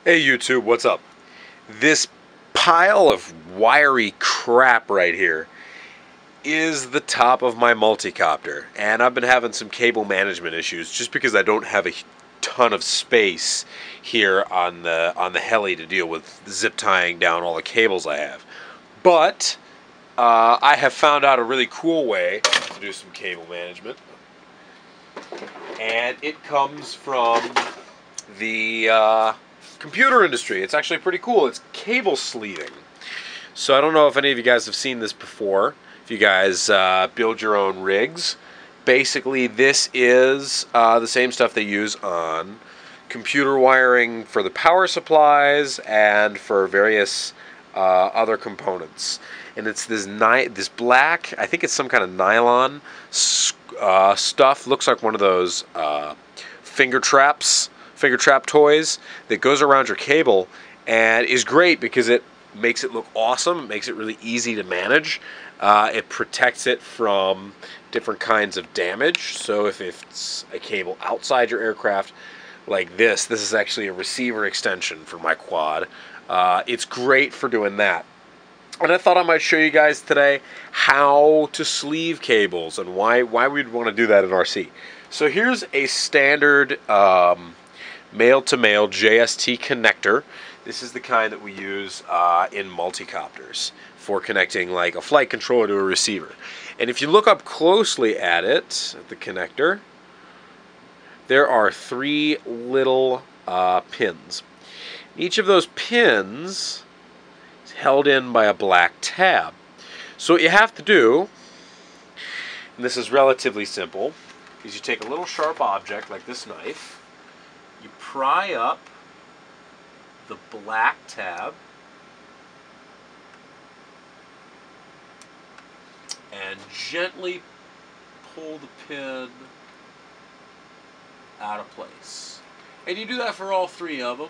Hey YouTube, what's up? This pile of wiry crap right here is the top of my multicopter, and I've been having some cable management issues just because I don't have a ton of space here on the heli to deal with zip tying down all the cables I have. But I have found out a really cool way to do some cable management, and it comes from the computer industry. It's actually pretty cool. It's cable sleeting. So I don't know if any of you guys have seen this before. If you guys build your own rigs, basically this is the same stuff they use on computer wiring for the power supplies and for various other components. And it's this black, I think it's some kind of nylon stuff. Looks like one of those finger trap toys that goes around your cable, and is great because it makes it look awesome. It makes it really easy to manage. It protects it from different kinds of damage. So if it's a cable outside your aircraft like this is actually a receiver extension for my quad. It's great for doing that. And I thought I might show you guys today how to sleeve cables and why we'd want to do that in RC. So here's a standard male-to-male JST connector. This is the kind that we use in multicopters for connecting like a flight controller to a receiver. And if you look up closely at it, at the connector, there are three little pins. Each of those pins is held in by a black tab. So what you have to do, and this is relatively simple, is you take a little sharp object like this knife, you pry up the black tab and gently pull the pin out of place. And you do that for all three of them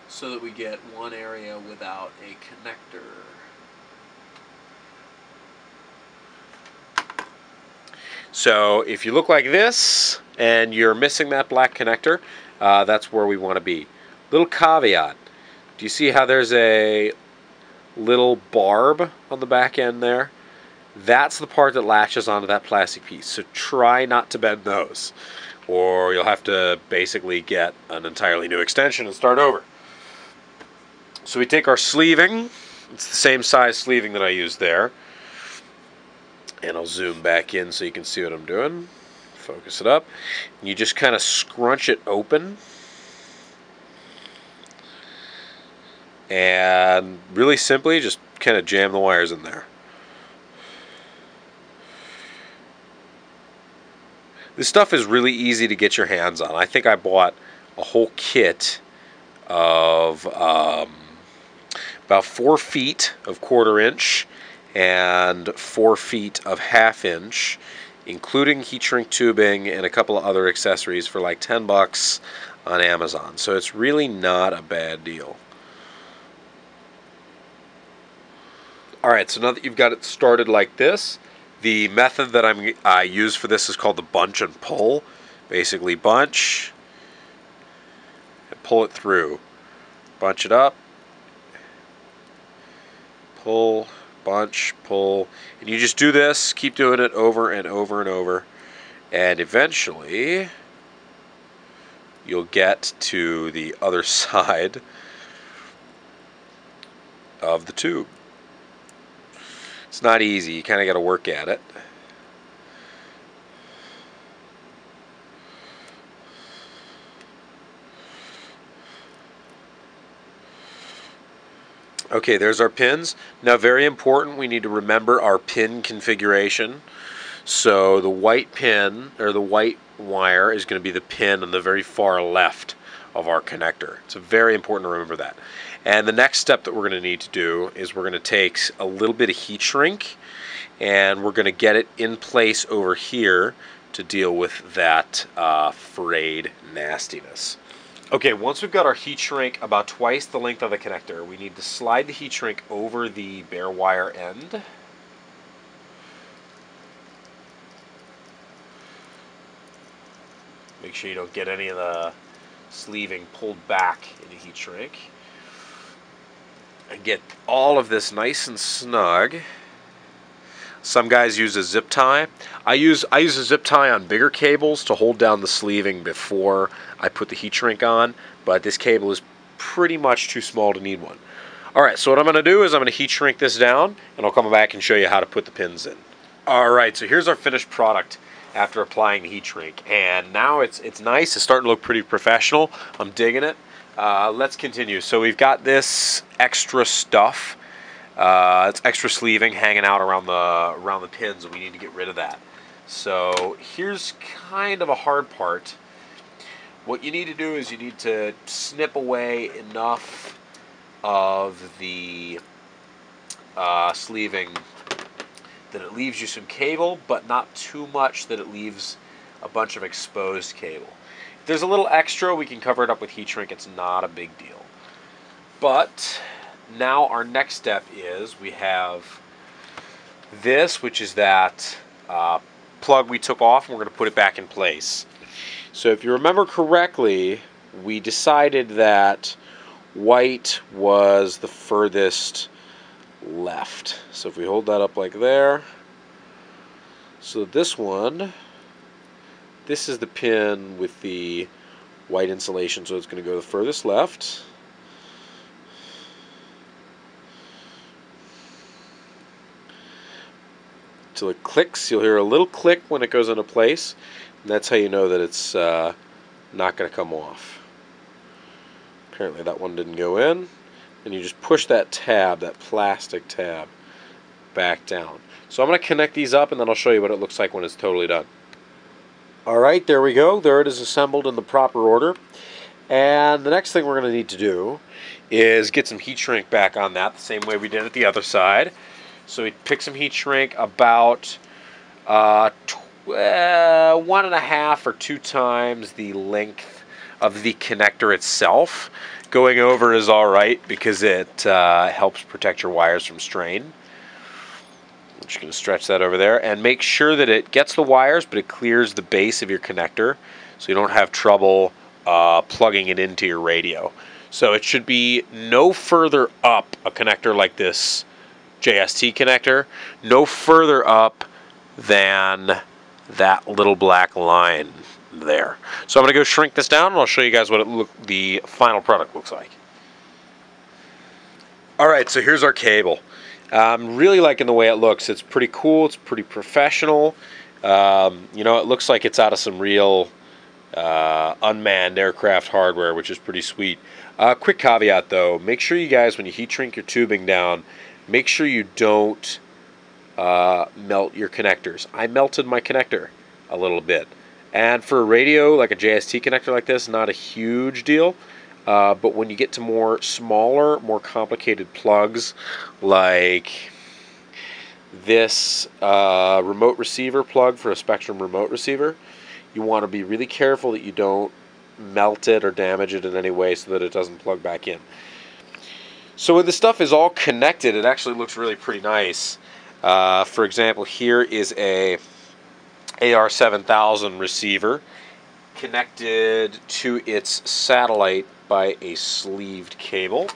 so that we get one area without a connector. So if you look like this and you're missing that black connector, that's where we want to be. Little caveat. Do you see how there's a little barb on the back end there? That's the part that latches onto that plastic piece. So try not to bend those, or you'll have to basically get an entirely new extension and start over. So we take our sleeving. It's the same size sleeving that I used there. And I'll zoom back in so you can see what I'm doing. Focus it up. And you just kind of scrunch it open. And really simply, just kind of jam the wires in there. This stuff is really easy to get your hands on. I think I bought a whole kit of about 4 feet of 1/4 inch and 4 feet of 1/2 inch, including heat shrink tubing and a couple of other accessories for like $10 on Amazon. So it's really not a bad deal. Alright, so now that you've got it started like this, the method that I use for this is called the bunch and pull. Basically bunch and pull it through. Bunch it up, pull, bunch, pull, and you just do this, keep doing it over and over and over, and eventually you'll get to the other side of the tube. It's not easy, you kind of got to work at it. Okay, there's our pins. Now, very important, we need to remember our pin configuration. So the white pin, or the white wire, is going to be the pin on the very far left of our connector. It's very important to remember that. And the next step that we're going to need to do is we're going to take a little bit of heat shrink and we're going to get it in place over here to deal with that frayed nastiness. Okay, once we've got our heat shrink about twice the length of the connector, we need to slide the heat shrink over the bare wire end. Make sure you don't get any of the sleeving pulled back in the heat shrink. And get all of this nice and snug. Some guys use a zip tie. I use a zip tie on bigger cables to hold down the sleeving before I put the heat shrink on, but this cable is pretty much too small to need one. Alright, so what I'm going to do is I'm going to heat shrink this down, and I'll come back and show you how to put the pins in. Alright, so here's our finished product after applying the heat shrink, and now it's nice. It's starting to look pretty professional. I'm digging it. Let's continue. So we've got this extra stuff. It's extra sleeving hanging out around the pins, and we need to get rid of that. So here's kind of a hard part. What you need to do is you need to snip away enough of the sleeving that it leaves you some cable, but not too much that it leaves a bunch of exposed cable. If there's a little extra, we can cover it up with heat shrink. It's not a big deal. But now our next step is we have this, which is that plug we took off, and we're going to put it back in place. So if you remember correctly, we decided that white was the furthest left. So if we hold that up like there, so this one, this is the pin with the white insulation, so it's going to go the furthest left. Till it clicks. You'll hear a little click when it goes into place, and that's how you know that it's not going to come off. Apparently that one didn't go in, and you just push that tab, that plastic tab, back down. So I'm going to connect these up, and then I'll show you what it looks like when it's totally done. Alright, there we go. There it is, assembled in the proper order. And the next thing we're going to need to do is get some heat shrink back on that, the same way we did at the other side. So we pick some heat shrink about 1.5 or 2 times the length of the connector itself. Going over is alright because it helps protect your wires from strain. I'm just going to stretch that over there and make sure that it gets the wires, but it clears the base of your connector so you don't have trouble plugging it into your radio. So it should be no further up, a connector like this JST connector, no further up than that little black line there. So I'm going to go shrink this down, and I'll show you guys what the final product looks like. Alright, so here's our cable. I'm really liking the way it looks. It's pretty cool. It's pretty professional. You know, it looks like it's out of some real unmanned aircraft hardware, which is pretty sweet. Quick caveat though, make sure you guys, when you heat shrink your tubing down, make sure you don't melt your connectors. I melted my connector a little bit. And for a radio, like a JST connector like this, not a huge deal. But when you get to more smaller, more complicated plugs, like this remote receiver plug for a Spectrum remote receiver, you want to be really careful that you don't melt it or damage it in any way so that it doesn't plug back in. So when the stuff is all connected, it actually looks really pretty nice. For example, here is a AR7000 receiver connected to its satellite by a sleeved cable.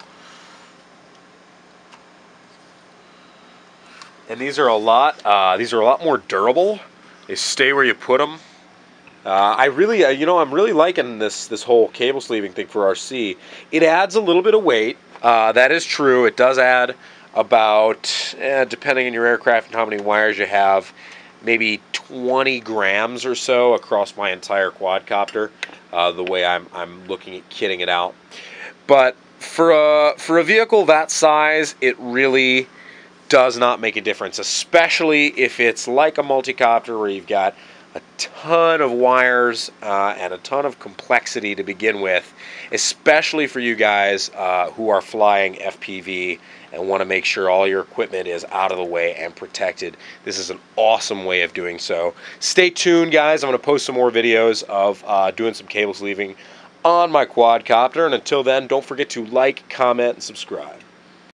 And these are a lot more durable. They stay where you put them. I'm really liking this whole cable sleeving thing for RC. It adds a little bit of weight. That is true. It does add about, depending on your aircraft and how many wires you have, maybe 20 grams or so across my entire quadcopter, the way I'm looking at kitting it out. But for a vehicle that size, it really does not make a difference, especially if it's like a multicopter where you've got a ton of wires and a ton of complexity to begin with, especially for you guys who are flying FPV and want to make sure all your equipment is out of the way and protected. This is an awesome way of doing so. Stay tuned, guys. I'm going to post some more videos of doing some cable sleeving on my quadcopter, and until then, don't forget to like, comment, and subscribe.